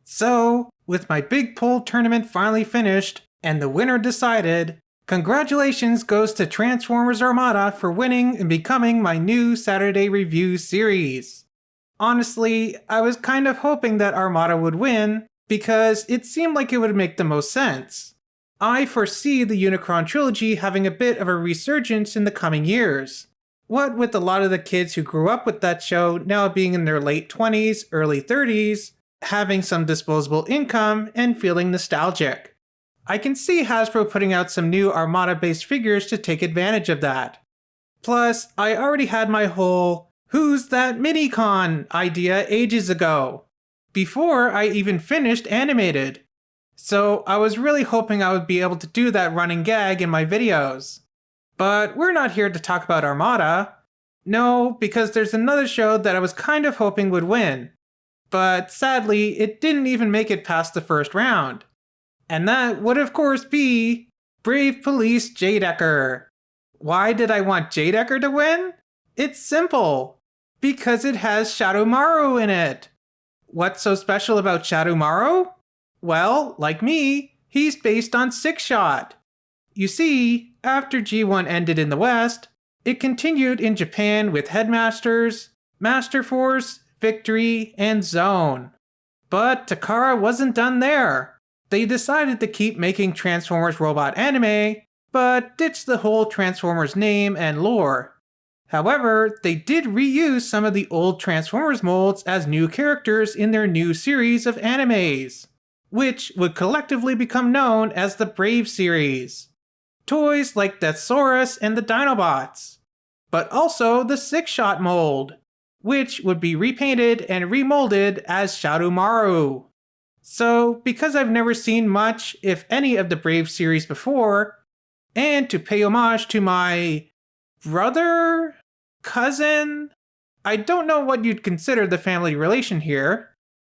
So, with my big pool tournament finally finished and the winner decided, congratulations goes to Transformers Armada for winning and becoming my new Saturday review series. Honestly, I was kind of hoping that Armada would win because it seemed like it would make the most sense. I foresee the Unicron trilogy having a bit of a resurgence in the coming years. What with a lot of the kids who grew up with that show now being in their late 20s, early 30s, having some disposable income, and feeling nostalgic. I can see Hasbro putting out some new Armada-based figures to take advantage of that. Plus, I already had my whole "Who's that Minicon" idea ages ago, before I even finished Animated. So I was really hoping I would be able to do that running gag in my videos. But we're not here to talk about Armada. No, because there's another show that I was kind of hoping would win. But sadly, it didn't even make it past the first round. And that would of course be Brave Police J-Decker. Why did I want J-Decker to win? It's simple. Because it has Shadow-Maru in it. What's so special about Shadow-Maru? Well, like me, he's based on Sixshot. You see, after G1 ended in the West, it continued in Japan with Headmasters, Master Force, Victory, and Zone. But Takara wasn't done there. They decided to keep making Transformers robot anime, but ditched the whole Transformers name and lore. However, they did reuse some of the old Transformers molds as new characters in their new series of animes, which would collectively become known as the Brave series. Toys like Deathsaurus and the Dinobots, but also the Sixshot mold, which would be repainted and remolded as Shadow-Maru. So, because I've never seen much, if any, of the Brave series before, and to pay homage to my brother? Cousin? I don't know what you'd consider the family relation here,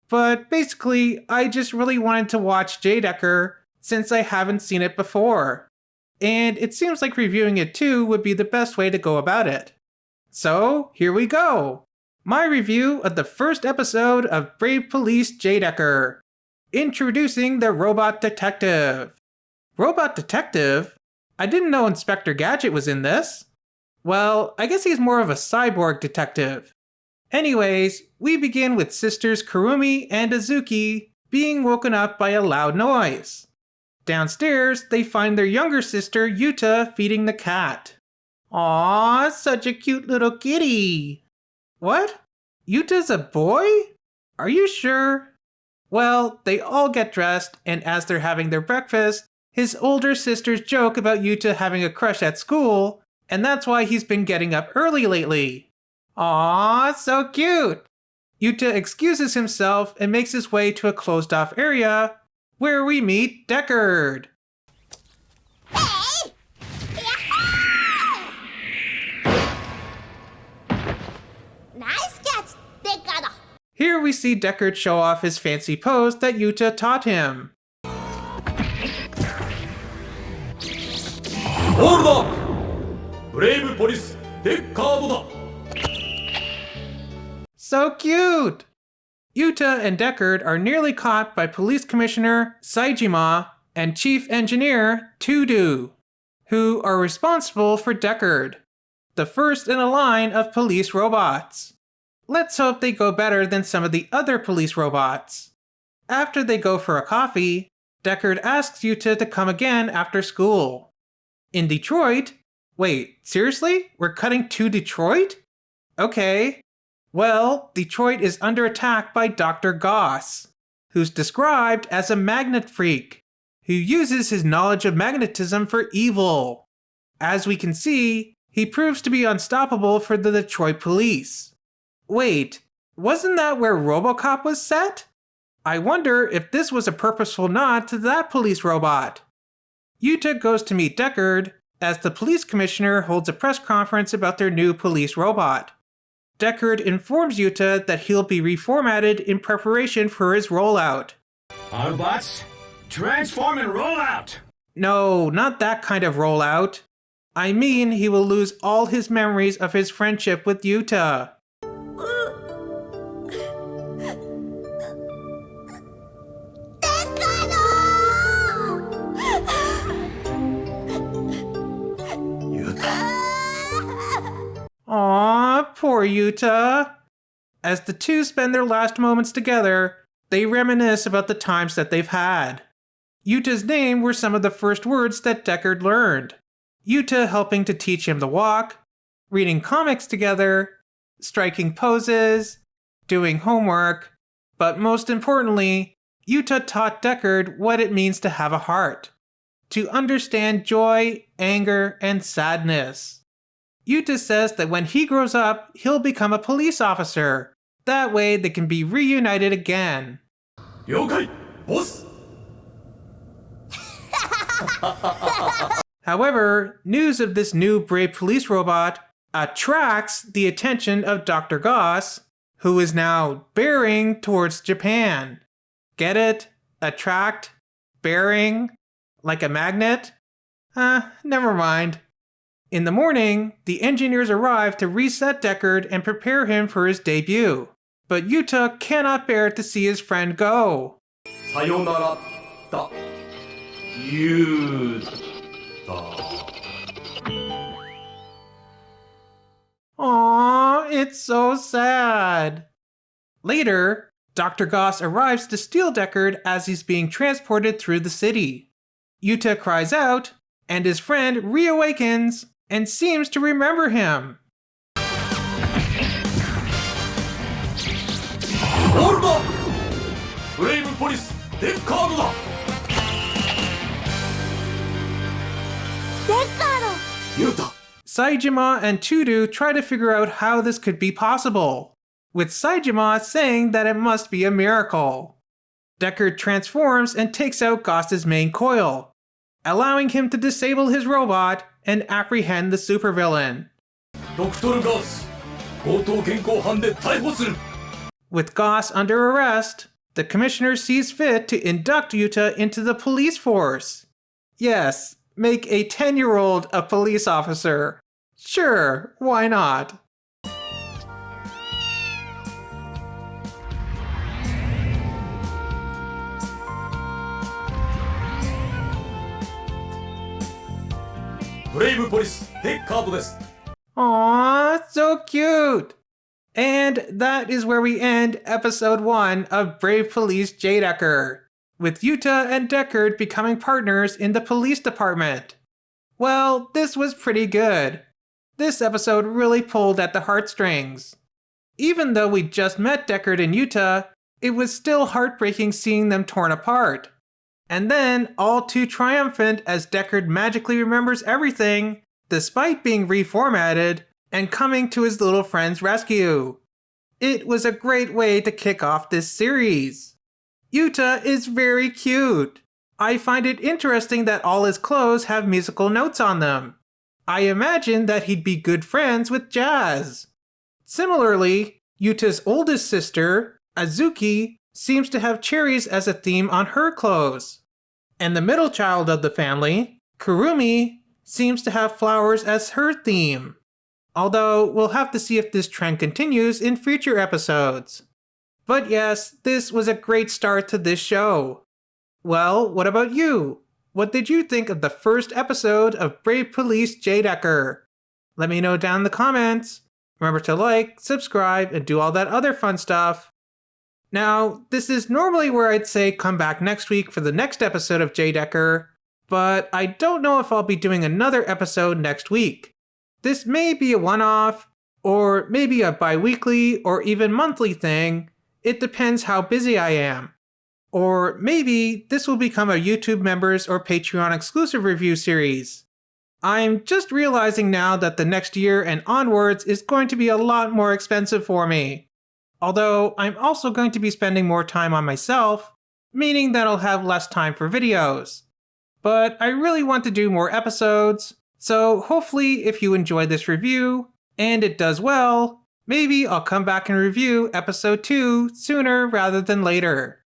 but basically, I just really wanted to watch J-Decker since I haven't seen it before. And it seems like reviewing it too would be the best way to go about it. So, here we go! My review of the first episode of Brave Police J-Decker. Introducing the Robot Detective. Robot Detective? I didn't know Inspector Gadget was in this. Well, I guess he's more of a cyborg detective. Anyways, we begin with sisters Kurumi and Azuki being woken up by a loud noise. Downstairs, they find their younger sister Yuta feeding the cat. Aww, such a cute little kitty. What? Yuta's a boy? Are you sure? Well, they all get dressed, and as they're having their breakfast, his older sisters joke about Yuta having a crush at school, and that's why he's been getting up early lately. Aww, so cute! Yuta excuses himself and makes his way to a closed-off area, where we meet Deckard. Hey! Nice catch, Deckard! Here we see Deckard show off his fancy pose that Yuta taught him. Hold up! Brave Police Deckard da! So cute! Yuta and Deckard are nearly caught by Police Commissioner Saejima and Chief Engineer Todo, who are responsible for Deckard, the first in a line of police robots. Let's hope they go better than some of the other police robots. After they go for a coffee, Deckard asks Yuta to come again after school. In Detroit? Wait, seriously? We're cutting to Detroit? Okay. Well, Detroit is under attack by Dr. Goss, who's described as a magnet freak, who uses his knowledge of magnetism for evil. As we can see, he proves to be unstoppable for the Detroit police. Wait, wasn't that where RoboCop was set? I wonder if this was a purposeful nod to that police robot. Yuta goes to meet Deckard as the police commissioner holds a press conference about their new police robot. Deckard informs Yuta that he'll be reformatted in preparation for his rollout. Autobots, transform and roll out! No, not that kind of rollout. I mean, he will lose all his memories of his friendship with Yuta. Poor Yuta. As the two spend their last moments together, they reminisce about the times that they've had. Yuta's name were some of the first words that Deckard learned. Yuta helping to teach him to walk, reading comics together, striking poses, doing homework, but most importantly, Yuta taught Deckard what it means to have a heart, to understand joy, anger, and sadness. Yuta says that when he grows up, he'll become a police officer. That way they can be reunited again. 了解ボス However, news of this new brave police robot attracts the attention of Dr. Goss, who is now bearing towards Japan. Get it? Attract? Bearing? Like a magnet? Never mind. In the morning, the engineers arrive to reset Deckard and prepare him for his debut. But Yuta cannot bear to see his friend go. さよならだゆうた Aww, it's so sad. Later, Dr. Goss arrives to steal Deckard as he's being transported through the city. Yuta cries out, and his friend reawakens and seems to remember him. オールだブレイブポリスデッカードだ Deckard! ユータ Saejima and Tudu try to figure out how this could be possible, with Saejima saying that it must be a miracle. Deckard transforms and takes out Goss's main coil, allowing him to disable his robot and apprehend the supervillain. ドクトル・ガース強盗現行犯で逮捕する With Goss under arrest, the commissioner sees fit to induct Yuta into the police force. Yes, make a 10-year-old a police officer. Sure, why not? Brave Police Deckard です Aww, so cute! And that is where we end episode 1 of Brave Police J-Decker, with Yuta and Deckard becoming partners in the police department. Well, this was pretty good. This episode really pulled at the heartstrings. Even though we just met Deckard and Yuta, it was still heartbreaking seeing them torn apart. And then, all too triumphant as Deckard magically remembers everything, despite being reformatted, and coming to his little friend's rescue. It was a great way to kick off this series. Yuta is very cute. I find it interesting that all his clothes have musical notes on them. I imagine that he'd be good friends with Jazz. Similarly, Yuta's oldest sister, Azuki, seems to have cherries as a theme on her clothes. And the middle child of the family, Kurumi, seems to have flowers as her theme. Although, we'll have to see if this trend continues in future episodes. But yes, this was a great start to this show. Well, what about you? What did you think of the first episode of Brave Police J-Decker? Let me know down in the comments. Remember to like, subscribe, and do all that other fun stuff. Now, this is normally where I'd say come back next week for the next episode of J-Decker, but I don't know if I'll be doing another episode next week. This may be a one-off, or maybe a bi-weekly or even monthly thing. It depends how busy I am. Or maybe this will become a YouTube members or Patreon exclusive review series. I'm just realizing now that the next year and onwards is going to be a lot more expensive for me. Although I'm also going to be spending more time on myself, meaning that I'll have less time for videos. But I really want to do more episodes, so hopefully if you enjoyed this review, and it does well, maybe I'll come back and review episode 2 sooner rather than later.